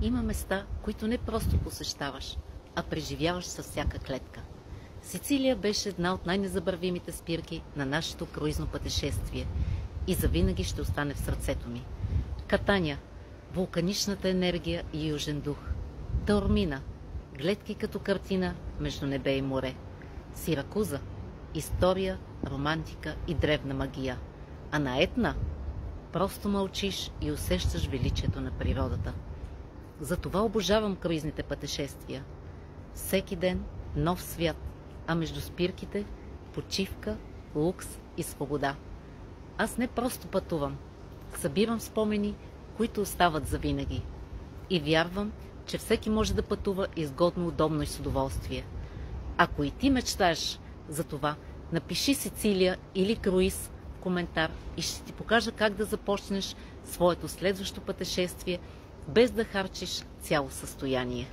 Има места, които не просто посещаваш, а преживяваш със всяка клетка. Сицилия беше една от най-незабравимите спирки на нашето круизно пътешествие и завинаги ще остане в сърцето ми. Катаня, вулканичната енергия и южен дух. Таормина, гледки като картина между небе и море. Сиракуза, история, романтика и древна магия. А на Етна просто мълчиш и усещаш величието на природата. Затова обожавам круизните пътешествия. Всеки ден нов свят, а между спирките почивка, лукс и свобода. Аз не просто пътувам, събирам спомени, които остават завинаги. И вярвам, че всеки може да пътува изгодно, удобно и с удоволствие. Ако и ти мечтаеш за това, напиши Сицилия или круиз в коментар и ще ти покажа как да започнеш своето следващо пътешествие, без да харчиш цяло състояние.